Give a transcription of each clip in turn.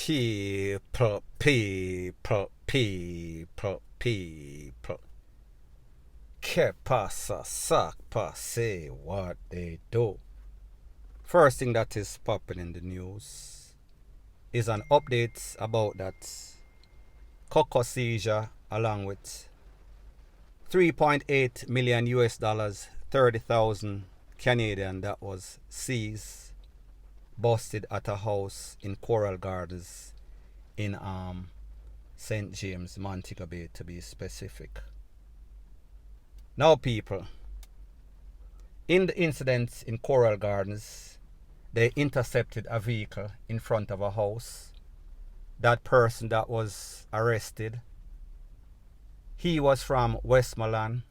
People. Que pasa, sac passe, what they do. First thing that is popping in the news is an update about that cocoa seizure along with 3.8 million US dollars, 30,000 Canadian that was seized, busted at a house in Coral Gardens in St. James, Montego Bay to be specific. Now people, in the incident in Coral Gardens, they intercepted a vehicle in front of a house. That person that was arrested, he was from Westmoreland.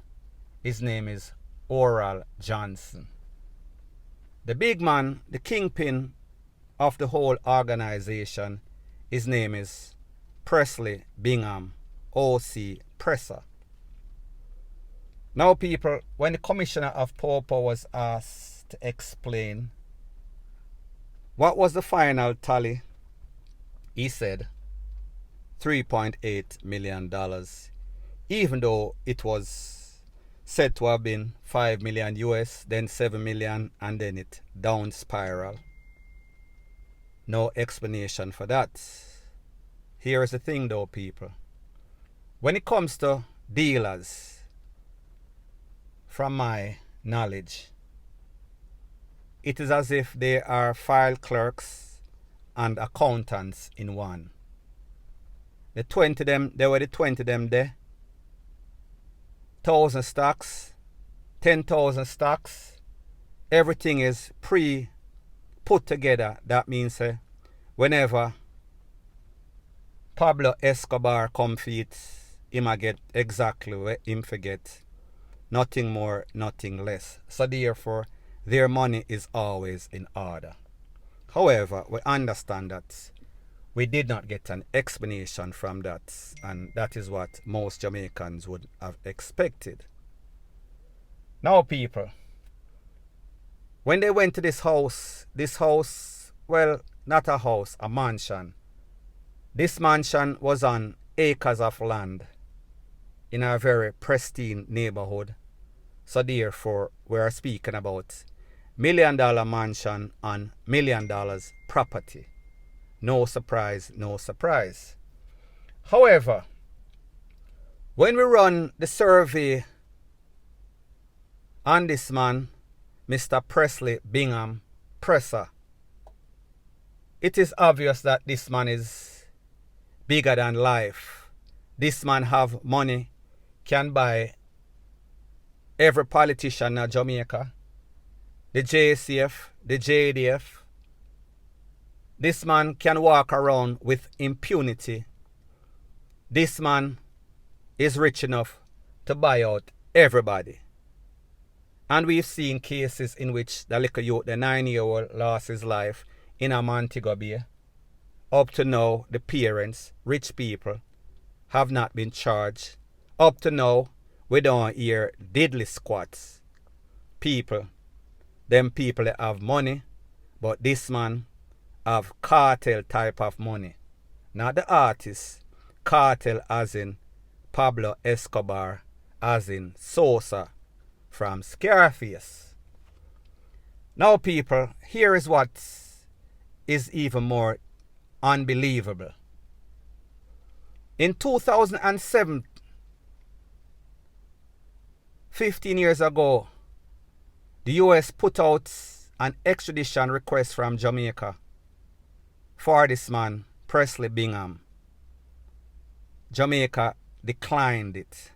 His name is Oral Johnson. The big man, the kingpin of the whole organization, his name is Presley Bingham, O.C. Presser. Now people, when the commissioner of Popo was asked to explain what was the final tally, he said $3.8 million, even though it was said to have been 5 million US, then 7 million, and then it down spiral. No explanation for that. Here is the thing though, people. When it comes to dealers, from my knowledge, it is as if they are file clerks and accountants in one. The 20 them, there were the 20 them there. 1,000 stocks, 10,000 stocks. Everything is pre-put together. That means whenever Pablo Escobar come feet, him a get exactly what him forget. Nothing more, nothing less. So therefore, their money is always in order. However, we understand that we did not get an explanation from that, and that is what most Jamaicans would have expected. Now people, when they went to this house, well, not a house, a mansion. This mansion was on acres of land in a very pristine neighborhood. So therefore, we are speaking about $1 million mansion and $1 million property. No surprise, no surprise. However, when we run the survey on this man, Mr. Presley Bingham Presser, it is obvious that this man is bigger than life. This man have money, can buy every politician in Jamaica, the JCF, the JDF. This man can walk around with impunity. This man is rich enough to buy out everybody. And we've seen cases in which the little youth, the 9-year-old, lost his life in a Montego Bay. Up to now, the parents, rich people, have not been charged. Up to now, we don't hear diddly squats. People, them people that have money, but this man have cartel type of money. Not the artist, cartel as in Pablo Escobar, as in Sosa from Scarface. Now people, here is what is even more unbelievable. In 2007, 15 years ago, the US put out an extradition request from Jamaica for this man, Presley Bingham. Jamaica declined it.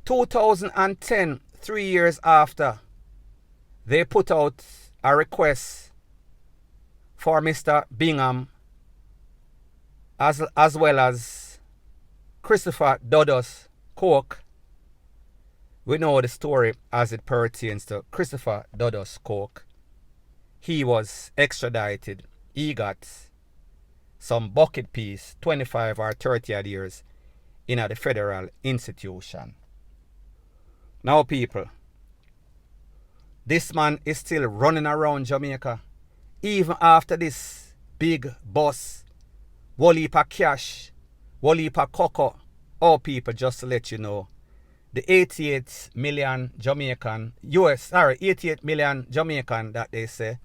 2010, 3 years after, they put out a request for Mr. Bingham as well as Christopher Dodos Coke. We know the story as it pertains to Christopher Dodos Coke. He was extradited. He got some bucket piece, 25 or 30 odd years in a federal institution. Now people, this man is still running around Jamaica even after this big bus, whole heap of cash, whole heap of cocoa. Oh people, just to let you know, the 88 million Jamaican, 88 million Jamaican that they say,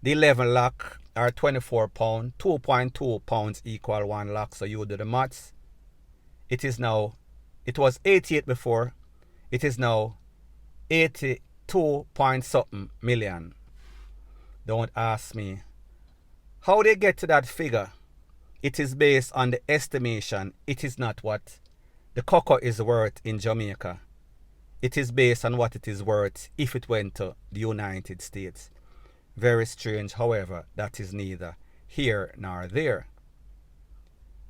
the 11 lakh are 24 pounds, 2.2 pounds equal 1 lakh, so you do the maths. It is now, it was 88 before, it is now 82 point something million. Don't ask me how they get to that figure. It is based on the estimation. It is not what the cocoa is worth in Jamaica. It is based on what it is worth if it went to the United States. Very strange, however, that is neither here nor there.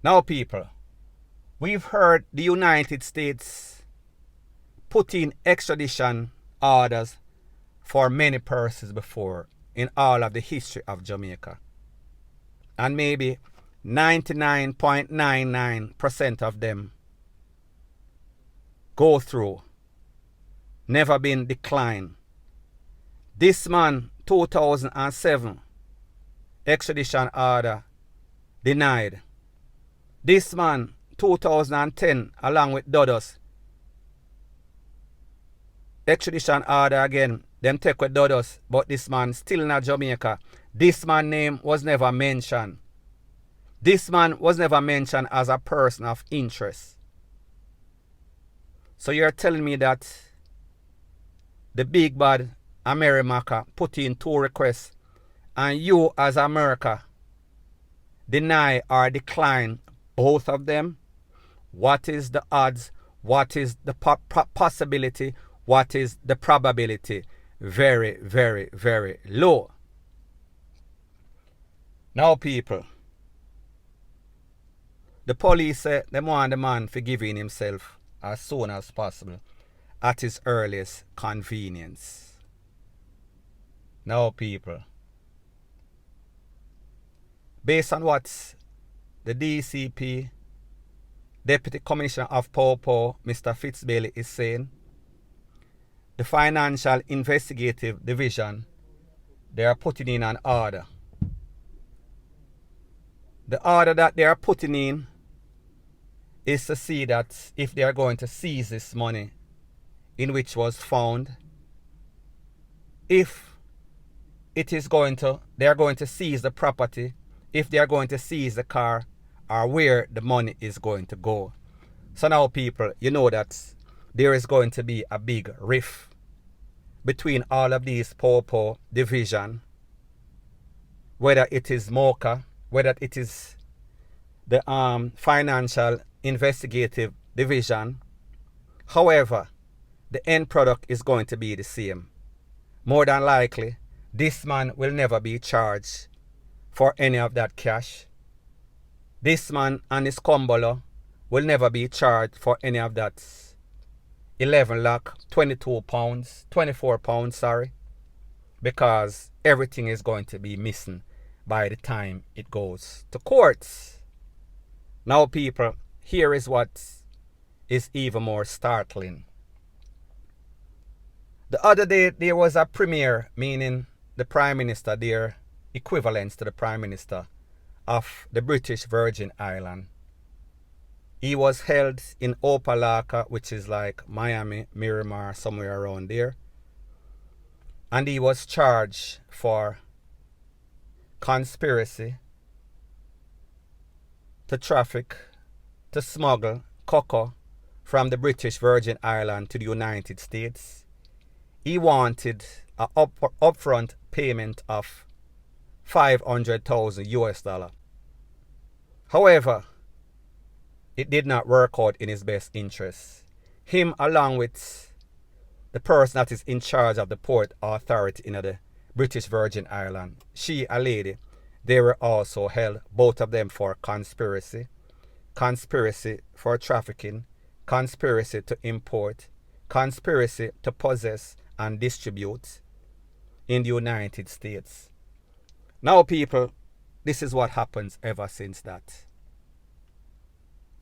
Now people, we've heard the United States put in extradition orders for many persons before in all of the history of Jamaica. And maybe 99.99% of them go through, never been declined. This man, 2007, extradition order denied. This man, 2010, along with Dodos, extradition order again, them take with Dodos, but this man still in Jamaica. This man name was never mentioned. This man was never mentioned as a person of interest. So you're telling me that the big bad America put in 2 requests and you as America deny or decline both of them? What is the odds? What is the possibility? What is the probability? Very, very, very low. Now people, the police say they want the man forgiving himself as soon as possible at his earliest convenience. Now people, based on what the DCP, Deputy Commissioner of Popo, Mr. Fitzbailey, is saying, the Financial Investigative Division, they are putting in an order. The order that they are putting in is to see that if they are going to seize this money in which was found, if it is going to, they are going to seize the property, if they are going to seize the car, or where the money is going to go. So now people, you know that there is going to be a big rift between all of these Popo division, whether it is MOCA, whether it is the Financial Investigative Division. However, the end product is going to be the same. More than likely, this man will never be charged for any of that cash. This man and his Kumbolo will never be charged for any of that 11 lakh, 22 pounds, 24 pounds, sorry. Because everything is going to be missing by the time it goes to courts. Now people, here is what is even more startling. The other day there was a premier, meaning the Prime Minister, their equivalents to the Prime Minister of the British Virgin Islands. He was held in Opalaka, which is like Miami, Miramar, somewhere around there. And he was charged for conspiracy to traffic, to smuggle cocoa from the British Virgin Islands to the United States. He wanted an upfront payment of 500,000 US dollar. However, it did not work out in his best interest. Him, along with the person that is in charge of the port authority in the British Virgin Islands, she, a lady, they were also held, both of them, for conspiracy, conspiracy for trafficking, conspiracy to import, conspiracy to possess and distribute in the United States. Now people, this is what happens ever since that.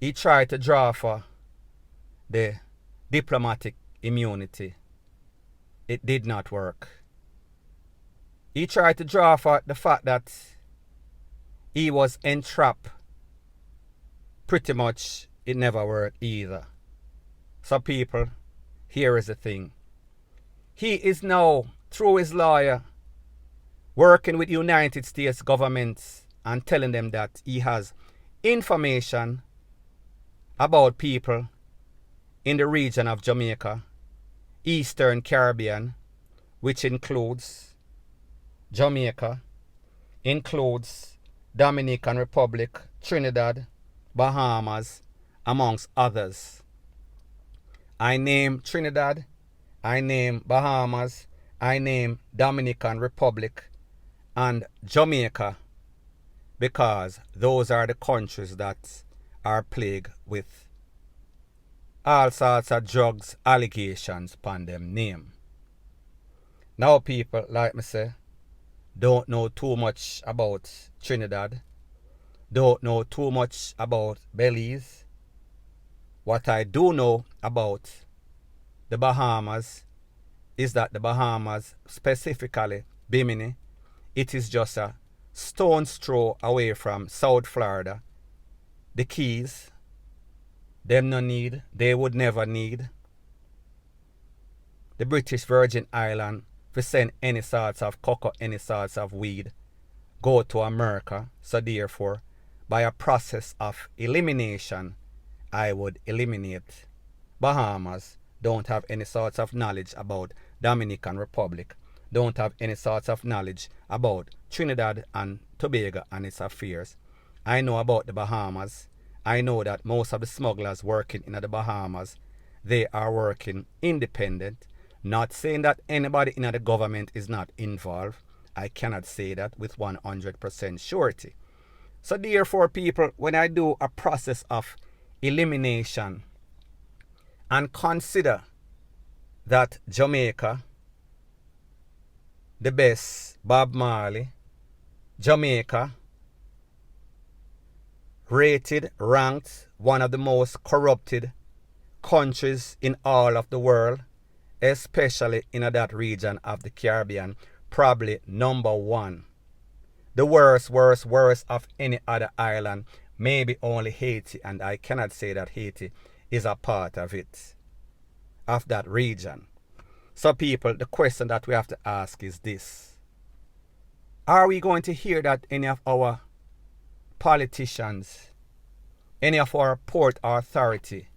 He tried to draw for the diplomatic immunity. It did not work. He tried to draw for the fact that he was entrapped. Pretty much it never worked either. So people, here is the thing. He is now, through his lawyer, working with United States government and telling them that he has information about people in the region of Jamaica, Eastern Caribbean, which includes Jamaica, includes Dominican Republic, Trinidad, Bahamas, amongst others. I name Trinidad, I name Bahamas, I name Dominican Republic and Jamaica because those are the countries that are plagued with all sorts of drugs allegations upon them name. Now people, like me say, don't know too much about Trinidad, don't know too much about Belize. What I do know about the Bahamas is that the Bahamas, specifically Bimini, it is just a stone's throw away from South Florida. The Keys, them no need, they would never need the British Virgin Island to send any sorts of cocoa, any sorts of weed, go to America. So therefore, by a process of elimination, I would eliminate Bahamas. Don't have any sorts of knowledge about Dominican Republic. Don't have any sorts of knowledge about Trinidad and Tobago and its affairs. I know about the Bahamas. I know that most of the smugglers working in the Bahamas, they are working independent. Not saying that anybody in the government is not involved. I cannot say that with 100% surety. So therefore, people, when I do a process of elimination and consider that Jamaica, the best, Bob Marley, Jamaica, rated, ranked one of the most corrupted countries in all of the world, especially in that region of the Caribbean, probably number one. The worst of any other island, maybe only Haiti, and I cannot say that Haiti is a part of it, of that region. So people, the question that we have to ask is this. Are we going to hear that any of our politicians, any of our port authority,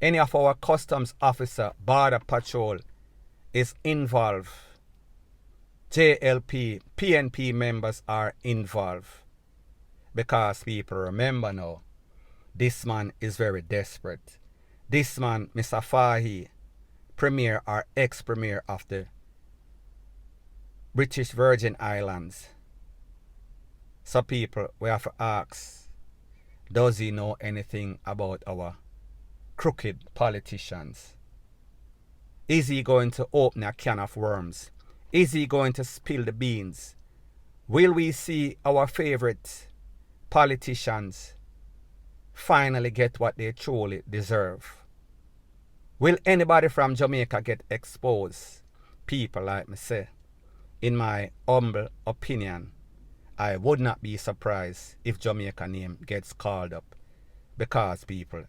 any of our customs officer, border patrol is involved? JLP, PNP members are involved. Because people, remember now, this man is very desperate. This man, Mr. Fahy, Premier or ex-Premier of the British Virgin Islands. So people, we have to ask, does he know anything about our crooked politicians? Is he going to open a can of worms? Is he going to spill the beans? Will we see our favorite politicians finally get what they truly deserve? Will anybody from Jamaica get exposed? People, like me say, in my humble opinion, I would not be surprised if Jamaica name gets called up. Because people,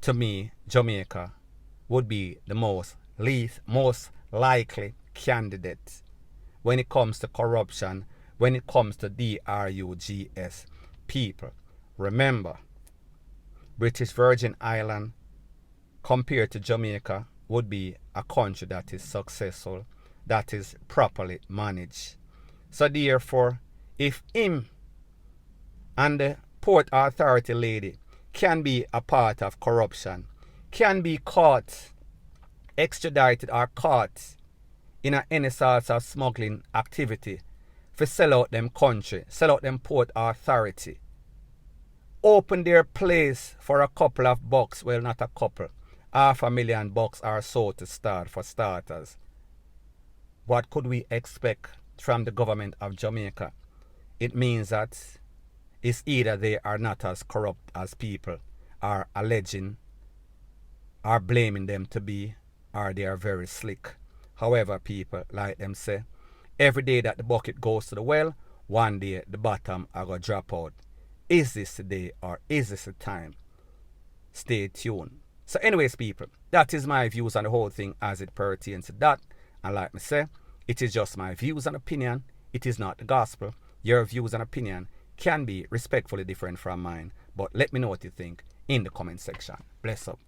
to me, Jamaica would be the most likely candidate when it comes to corruption, when it comes to drugs. People, remember, British Virgin Island compared to Jamaica would be a country that is successful, that is properly managed. So therefore, if him and the Port Authority lady can be a part of corruption, can be caught, extradited or caught in any sorts of smuggling activity for sell out them country, sell out them Port Authority, open their place for a couple of bucks, well not a couple, $500,000 or so to start for starters. What could we expect from the government of Jamaica? It means that it's either they are not as corrupt as people are alleging, are blaming them to be, or they are very slick. However, people, like them say, every day that the bucket goes to the well, one day the bottom are going to drop out. Is this the day or is this the time? Stay tuned. So anyways, people, that is my views on the whole thing as it pertains to that. And like me say, it is just my views and opinion. It is not the gospel. Your views and opinion can be respectfully different from mine. But let me know what you think in the comment section. Bless up.